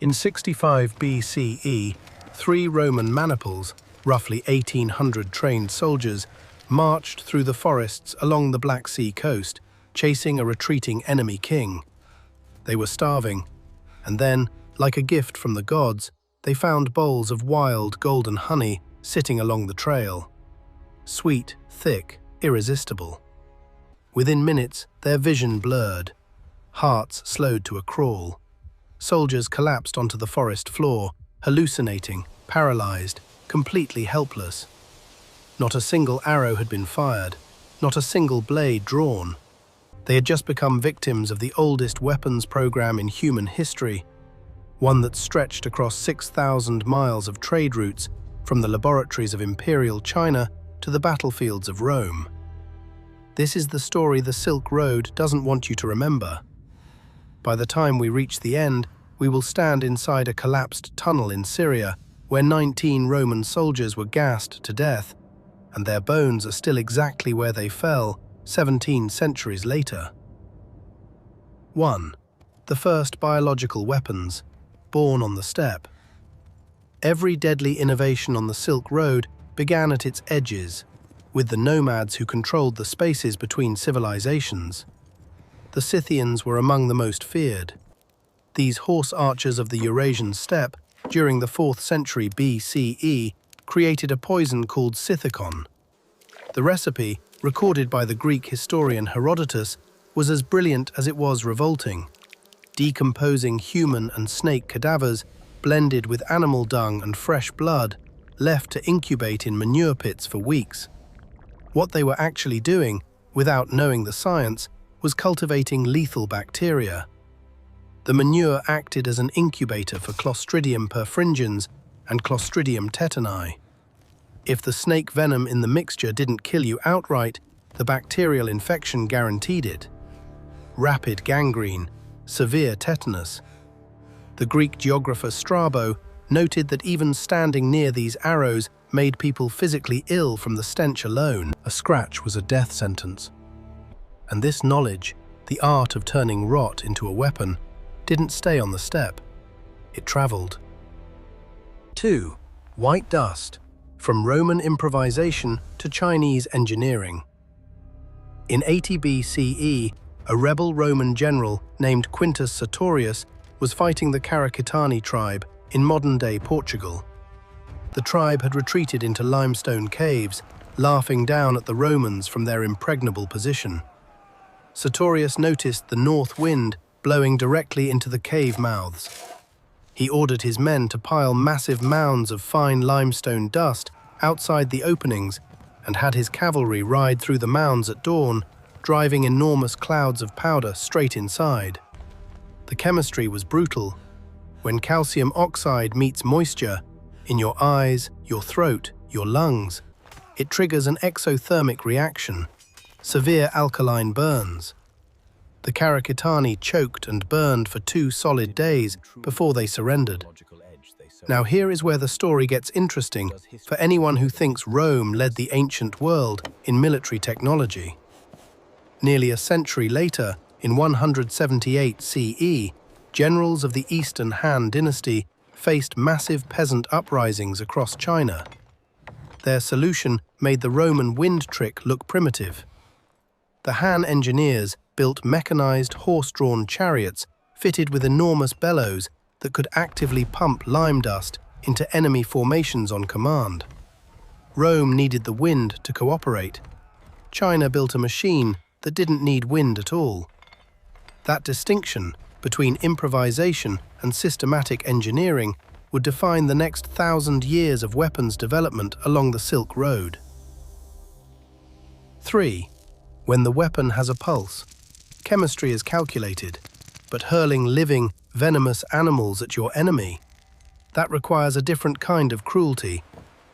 In 65 BCE, 3 Roman maniples, roughly 1,800 trained soldiers, marched through the forests along the Black Sea coast, chasing a retreating enemy king. They were starving, and then, like a gift from the gods, they found bowls of wild golden honey sitting along the trail. Sweet, thick, irresistible. Within minutes, their vision blurred. Hearts slowed to a crawl. Soldiers collapsed onto the forest floor, hallucinating, paralyzed, completely helpless. Not a single arrow had been fired, not a single blade drawn. They had just become victims of the oldest weapons program in human history, one that stretched across 6,000 miles of trade routes from the laboratories of Imperial China to the battlefields of Rome. This is the story the Silk Road doesn't want you to remember. By the time we reach the end, we will stand inside a collapsed tunnel in Syria where 19 Roman soldiers were gassed to death, and their bones are still exactly where they fell 17 centuries later. 1. The first biological weapons, born on the steppe. Every deadly innovation on the Silk Road began at its edges, with the nomads who controlled the spaces between civilizations. The Scythians were among the most feared. These horse archers of the Eurasian steppe, during the 4th century BCE, created a poison called Scythicon. The recipe, recorded by the Greek historian Herodotus, was as brilliant as it was revolting. Decomposing human and snake cadavers, blended with animal dung and fresh blood, left to incubate in manure pits for weeks. What they were actually doing, without knowing the science, was cultivating lethal bacteria. The manure acted as an incubator for Clostridium perfringens and Clostridium tetani. If the snake venom in the mixture didn't kill you outright, the bacterial infection guaranteed it. Rapid gangrene, severe tetanus. The Greek geographer Strabo noted that even standing near these arrows made people physically ill from the stench alone. A scratch was a death sentence. And this knowledge, the art of turning rot into a weapon, didn't stay on the steppe. It traveled. 2. White dust. From Roman improvisation to Chinese engineering. In 80 BCE, a rebel Roman general named Quintus Sertorius was fighting the Caracitani tribe in modern-day Portugal. The tribe had retreated into limestone caves, laughing down at the Romans from their impregnable position. Sertorius noticed the north wind blowing directly into the cave mouths. He ordered his men to pile massive mounds of fine limestone dust outside the openings and had his cavalry ride through the mounds at dawn, driving enormous clouds of powder straight inside. The chemistry was brutal. When calcium oxide meets moisture, in your eyes, your throat, your lungs, it triggers an exothermic reaction, severe alkaline burns. The Caracitani choked and burned for 2 solid days before they surrendered. Now here is where the story gets interesting for anyone who thinks Rome led the ancient world in military technology. Nearly a century later, in 178 CE, generals of the Eastern Han Dynasty faced massive peasant uprisings across China. Their solution made the Roman wind trick look primitive. The Han engineers built mechanized horse-drawn chariots fitted with enormous bellows that could actively pump lime dust into enemy formations on command. Rome needed the wind to cooperate. China built a machine that didn't need wind at all. That distinction between improvisation and systematic engineering would define the next 1,000 years of weapons development along the Silk Road. 3. When the weapon has a pulse. Chemistry is calculated, but hurling living, venomous animals at your enemy, that requires a different kind of cruelty,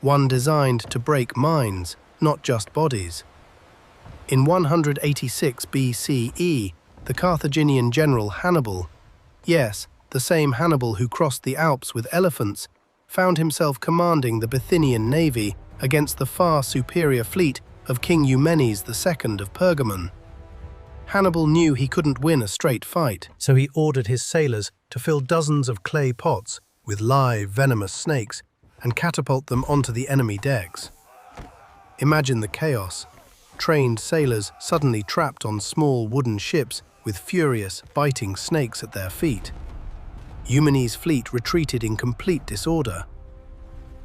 one designed to break minds, not just bodies. In 186 BCE, the Carthaginian general Hannibal, yes, the same Hannibal who crossed the Alps with elephants, found himself commanding the Bithynian navy against the far superior fleet of King Eumenes II of Pergamon. Hannibal knew he couldn't win a straight fight, so he ordered his sailors to fill dozens of clay pots with live, venomous snakes and catapult them onto the enemy decks. Imagine the chaos. Trained sailors suddenly trapped on small wooden ships with furious, biting snakes at their feet. Eumenes' fleet retreated in complete disorder.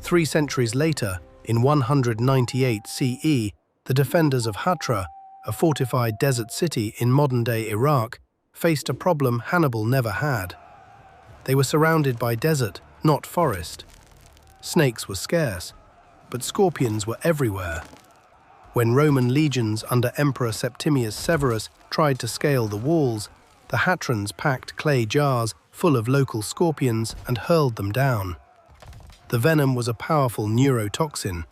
3 centuries later, in 198 CE, the defenders of Hatra, a fortified desert city in modern-day Iraq, faced a problem Hannibal never had. They were surrounded by desert, not forest. Snakes were scarce, but scorpions were everywhere. When Roman legions under Emperor Septimius Severus tried to scale the walls, the Hatrans packed clay jars full of local scorpions and hurled them down. The venom was a powerful neurotoxin,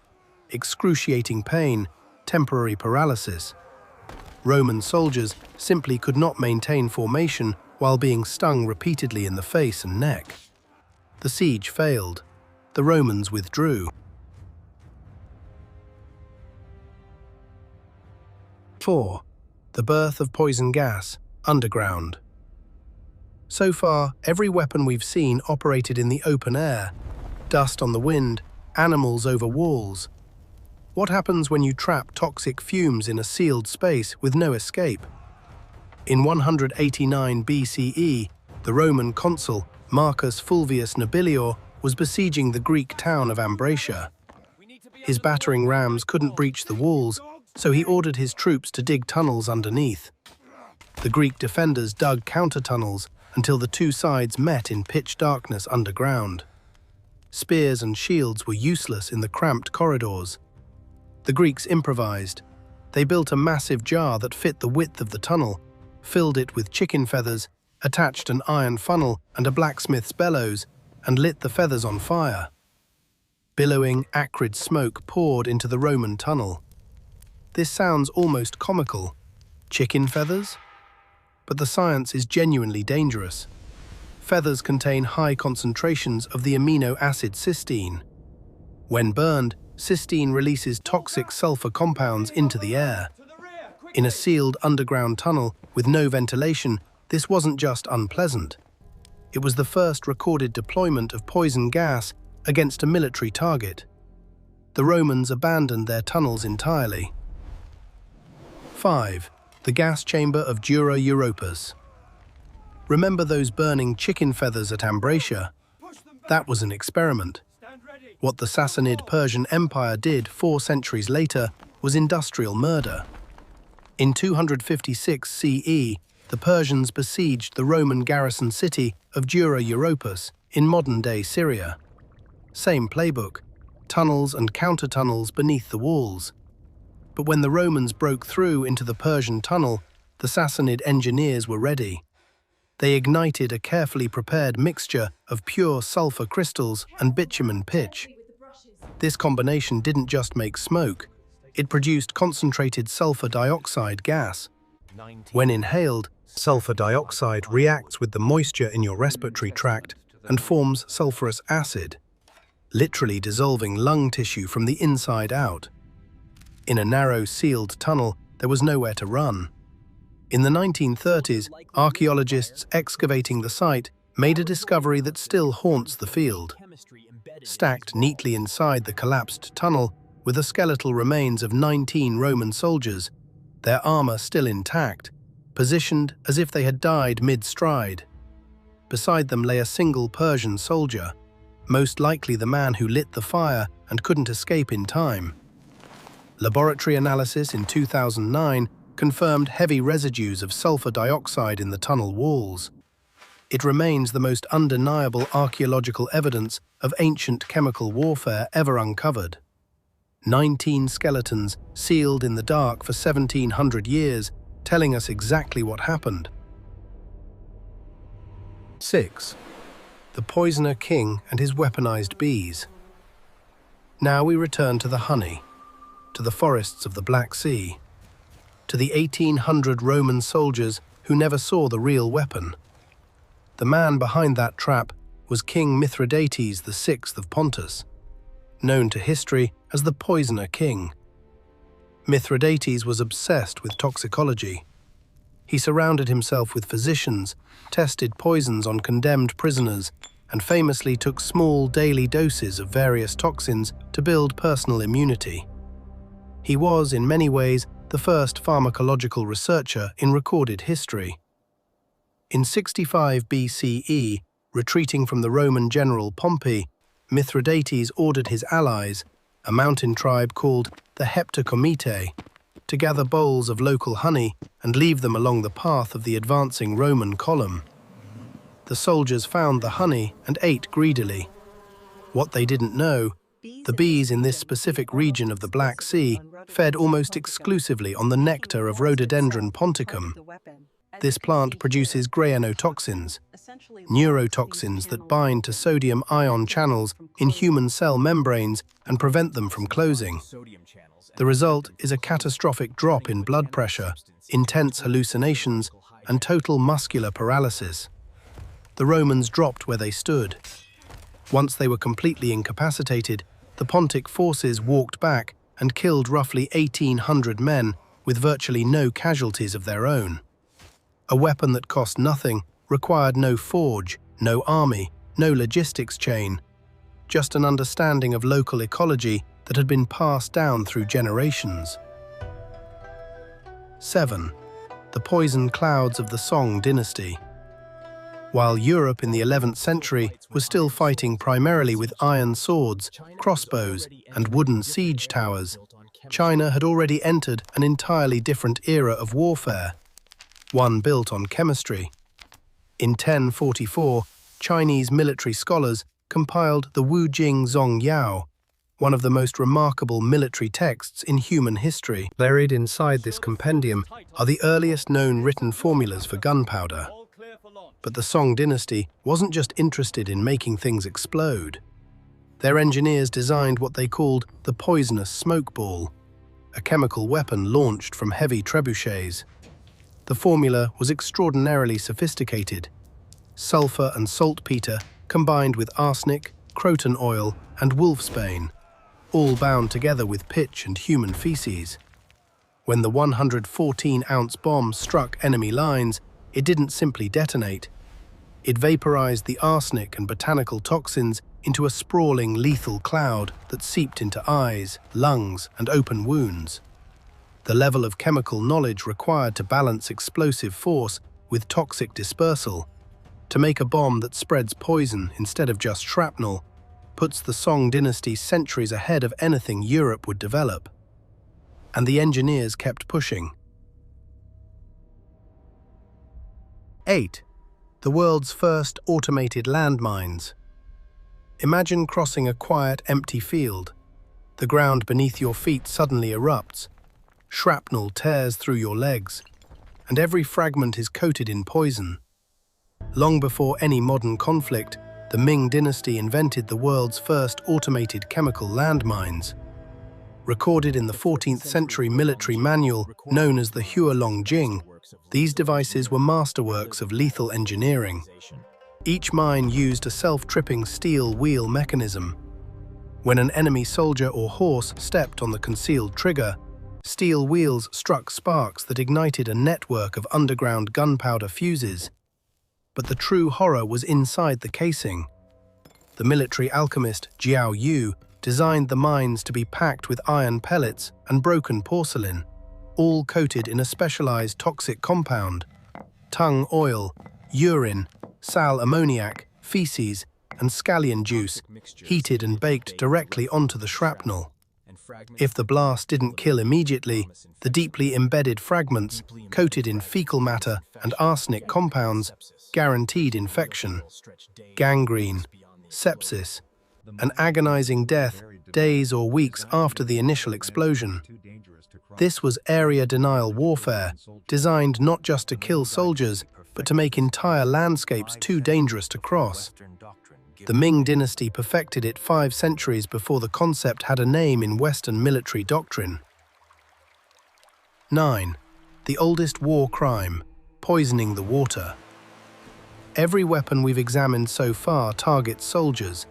excruciating pain, temporary paralysis. Roman soldiers simply could not maintain formation while being stung repeatedly in the face and neck. The siege failed. The Romans withdrew. 4. The birth of poison gas, underground. So far, every weapon we've seen operated in the open air. Dust on the wind, animals over walls. What happens when you trap toxic fumes in a sealed space with no escape? In 189 BCE, the Roman consul Marcus Fulvius Nobilior was besieging the Greek town of Ambracia. His battering rams couldn't breach the walls, so he ordered his troops to dig tunnels underneath. The Greek defenders dug counter-tunnels until the two sides met in pitch darkness underground. Spears and shields were useless in the cramped corridors. The Greeks improvised. They built a massive jar that fit the width of the tunnel, filled it with chicken feathers, attached an iron funnel and a blacksmith's bellows, and lit the feathers on fire. Billowing, acrid smoke poured into the Roman tunnel. This sounds almost comical. Chicken feathers? But the science is genuinely dangerous. Feathers contain high concentrations of the amino acid cysteine. When burned, cysteine releases toxic sulfur compounds into the air. In a sealed underground tunnel with no ventilation, this wasn't just unpleasant. It was the first recorded deployment of poison gas against a military target. The Romans abandoned their tunnels entirely. 5. The gas chamber of Dura Europus. Remember those burning chicken feathers at Ambracia? That was an experiment. What the Sassanid Persian Empire did 4 centuries later was industrial murder. In 256 CE, the Persians besieged the Roman garrison city of Dura Europus in modern-day Syria. Same playbook, tunnels and counter-tunnels beneath the walls. But when the Romans broke through into the Persian tunnel, the Sassanid engineers were ready. They ignited a carefully prepared mixture of pure sulfur crystals and bitumen pitch. This combination didn't just make smoke, it produced concentrated sulfur dioxide gas. When inhaled, sulfur dioxide reacts with the moisture in your respiratory tract and forms sulfurous acid, literally dissolving lung tissue from the inside out. In a narrow, sealed tunnel, there was nowhere to run. In the 1930s, archaeologists excavating the site made a discovery that still haunts the field. Stacked neatly inside the collapsed tunnel were the skeletal remains of 19 Roman soldiers, their armor still intact, positioned as if they had died mid-stride. Beside them lay a single Persian soldier, most likely the man who lit the fire and couldn't escape in time. Laboratory analysis in 2009 confirmed heavy residues of sulfur dioxide in the tunnel walls. It remains the most undeniable archaeological evidence of ancient chemical warfare ever uncovered. 19 skeletons sealed in the dark for 1700 years, telling us exactly what happened. 6. The Poisoner King and his weaponized bees. Now we return to the honey, to the forests of the Black Sea, to the 1800 Roman soldiers who never saw the real weapon. The man behind that trap was King Mithridates VI of Pontus, known to history as the Poisoner King. Mithridates was obsessed with toxicology. He surrounded himself with physicians, tested poisons on condemned prisoners, and famously took small daily doses of various toxins to build personal immunity. He was, in many ways, the first pharmacological researcher in recorded history. In 65 BCE, retreating from the Roman general Pompey, Mithridates ordered his allies, a mountain tribe called the Heptacomitae, to gather bowls of local honey and leave them along the path of the advancing Roman column. The soldiers found the honey and ate greedily. What they didn't know, the bees in this specific region of the Black Sea fed almost exclusively on the nectar of Rhododendron ponticum. This plant produces granotoxins, neurotoxins that bind to sodium ion channels in human cell membranes and prevent them from closing. The result is a catastrophic drop in blood pressure, intense hallucinations, and total muscular paralysis. The Romans dropped where they stood. Once they were completely incapacitated, the Pontic forces walked back and killed roughly 1,800 men with virtually no casualties of their own. A weapon that cost nothing, required no forge, no army, no logistics chain, just an understanding of local ecology that had been passed down through generations. 7. The poison clouds of the Song dynasty. While Europe in the 11th century was still fighting primarily with iron swords, crossbows, and wooden siege towers, China had already entered an entirely different era of warfare, one built on chemistry. In 1044, Chinese military scholars compiled the Wujing Zongyao, one of the most remarkable military texts in human history. Buried inside this compendium are the earliest known written formulas for gunpowder. But the Song dynasty wasn't just interested in making things explode. Their engineers designed what they called the poisonous smoke ball, a chemical weapon launched from heavy trebuchets. The formula was extraordinarily sophisticated. Sulfur and saltpeter combined with arsenic, croton oil, and wolfsbane, all bound together with pitch and human feces. When the 114-ounce bomb struck enemy lines, it didn't simply detonate. It vaporized the arsenic and botanical toxins into a sprawling, lethal cloud that seeped into eyes, lungs, and open wounds. The level of chemical knowledge required to balance explosive force with toxic dispersal, to make a bomb that spreads poison instead of just shrapnel, puts the Song dynasty centuries ahead of anything Europe would develop. And the engineers kept pushing. 8. The world's first automated landmines. Imagine crossing a quiet, empty field. The ground beneath your feet suddenly erupts. Shrapnel tears through your legs, and every fragment is coated in poison. Long before any modern conflict, the Ming Dynasty invented the world's first automated chemical landmines. Recorded in the 14th century military manual known as the Hualongjing, these devices were masterworks of lethal engineering. Each mine used a self-tripping steel wheel mechanism. When an enemy soldier or horse stepped on the concealed trigger, steel wheels struck sparks that ignited a network of underground gunpowder fuses. But the true horror was inside the casing. The military alchemist Jiao Yu designed the mines to be packed with iron pellets and broken porcelain, all coated in a specialized toxic compound. Tung oil, urine, sal ammoniac, feces, and scallion juice heated and baked directly onto the shrapnel. If the blast didn't kill immediately, the deeply embedded fragments, coated in fecal matter and arsenic compounds, guaranteed infection, gangrene, sepsis, an agonizing death days or weeks after the initial explosion. This was area denial warfare, designed not just to kill soldiers, but to make entire landscapes too dangerous to cross. The Ming Dynasty perfected it 5 centuries before the concept had a name in Western military doctrine. 9. The oldest war crime, poisoning the water. Every weapon we've examined so far targets soldiers.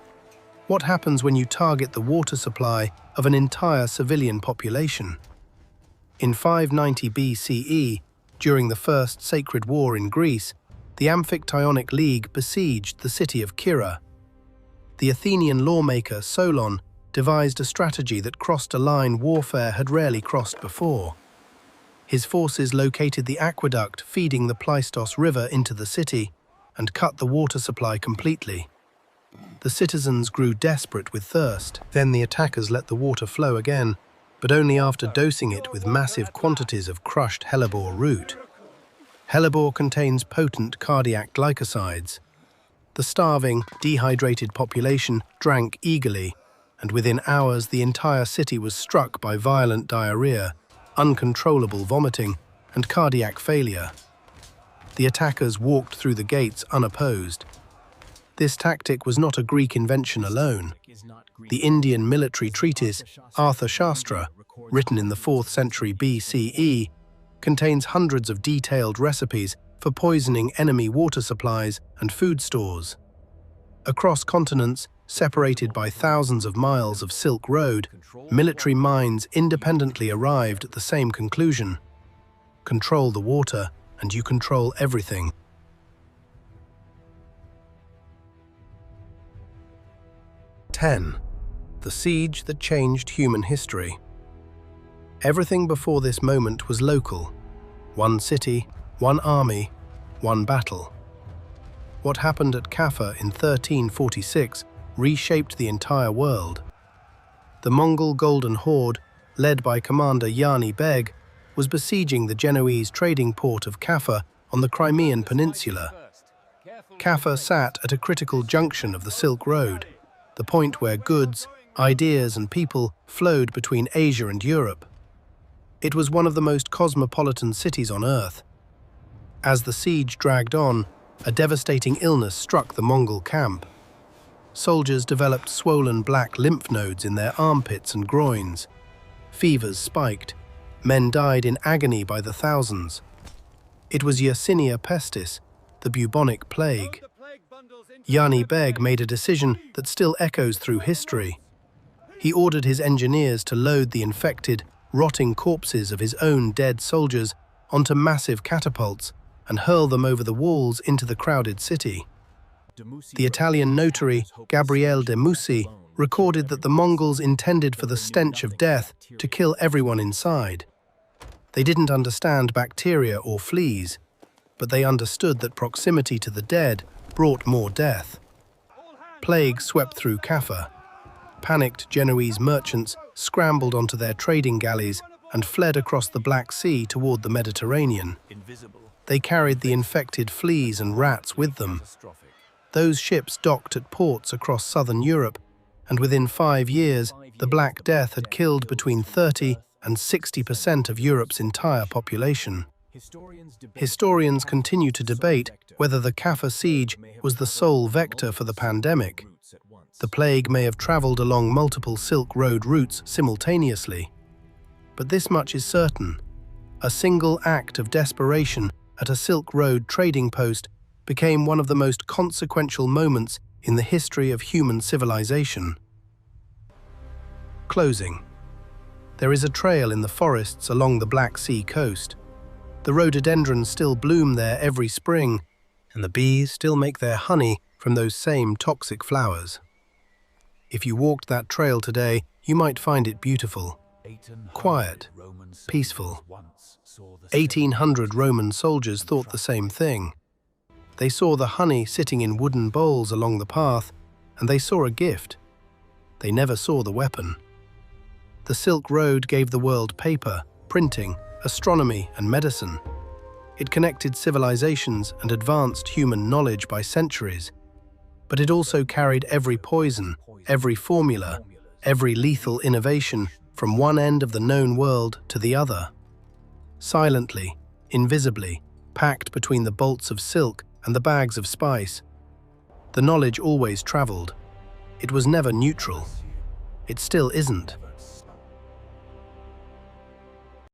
What happens when you target the water supply of an entire civilian population? In 590 BCE, During the First Sacred War in Greece, the Amphictyonic League besieged the city of Kira. The Athenian lawmaker Solon devised a strategy that crossed a line warfare had rarely crossed before. His forces located the aqueduct feeding the Pleistos River into the city and cut the water supply completely. The citizens grew desperate with thirst. Then the attackers let the water flow again, but only after dosing it with massive quantities of crushed hellebore root. Hellebore contains potent cardiac glycosides. The starving, dehydrated population drank eagerly, and within hours the entire city was struck by violent diarrhea, uncontrollable vomiting, and cardiac failure. The attackers walked through the gates unopposed. This tactic was not a Greek invention alone. The Indian military treatise Artha Shastra, written in the 4th century BCE, contains hundreds of detailed recipes for poisoning enemy water supplies and food stores. Across continents, separated by thousands of miles of Silk Road, military minds independently arrived at the same conclusion. Control the water, and you control everything. The siege that changed human history. Everything before this moment was local. One city, one army, one battle. What happened at Caffa in 1346 reshaped the entire world. The Mongol Golden Horde, led by Commander Yani Beg, was besieging the Genoese trading port of Caffa on the Crimean Peninsula. Caffa sat at a critical junction of the Silk Road, the point where goods, ideas and people flowed between Asia and Europe. It was one of the most cosmopolitan cities on Earth. As the siege dragged on, a devastating illness struck the Mongol camp. Soldiers developed swollen black lymph nodes in their armpits and groins. Fevers spiked. Men died in agony by the thousands. It was Yersinia pestis, the bubonic plague. Yani Beg made a decision that still echoes through history. He ordered his engineers to load the infected, rotting corpses of his own dead soldiers onto massive catapults and hurl them over the walls into the crowded city. The Italian notary, Gabriele de Mussi, recorded that the Mongols intended for the stench of death to kill everyone inside. They didn't understand bacteria or fleas, but they understood that proximity to the dead brought more death. Plague swept through Caffa. Panicked Genoese merchants scrambled onto their trading galleys and fled across the Black Sea toward the Mediterranean. They carried the infected fleas and rats with them. Those ships docked at ports across southern Europe, and within 5 years, the Black Death had killed between 30 and 60% of Europe's entire population. Historians continue to debate whether the Caffa siege was the sole vector for the pandemic. The plague may have traveled along multiple Silk Road routes simultaneously. But this much is certain. A single act of desperation at a Silk Road trading post became one of the most consequential moments in the history of human civilization. Closing. There is a trail in the forests along the Black Sea coast. The rhododendrons still bloom there every spring, and the bees still make their honey from those same toxic flowers. If you walked that trail today, you might find it beautiful, quiet, peaceful. 1,800 Roman soldiers thought the same thing. They saw the honey sitting in wooden bowls along the path, and they saw a gift. They never saw the weapon. The Silk Road gave the world paper, printing, astronomy, and medicine. It connected civilizations and advanced human knowledge by centuries. But it also carried every poison, every formula, every lethal innovation from one end of the known world to the other. Silently, invisibly, packed between the bolts of silk and the bags of spice. The knowledge always traveled. It was never neutral. It still isn't.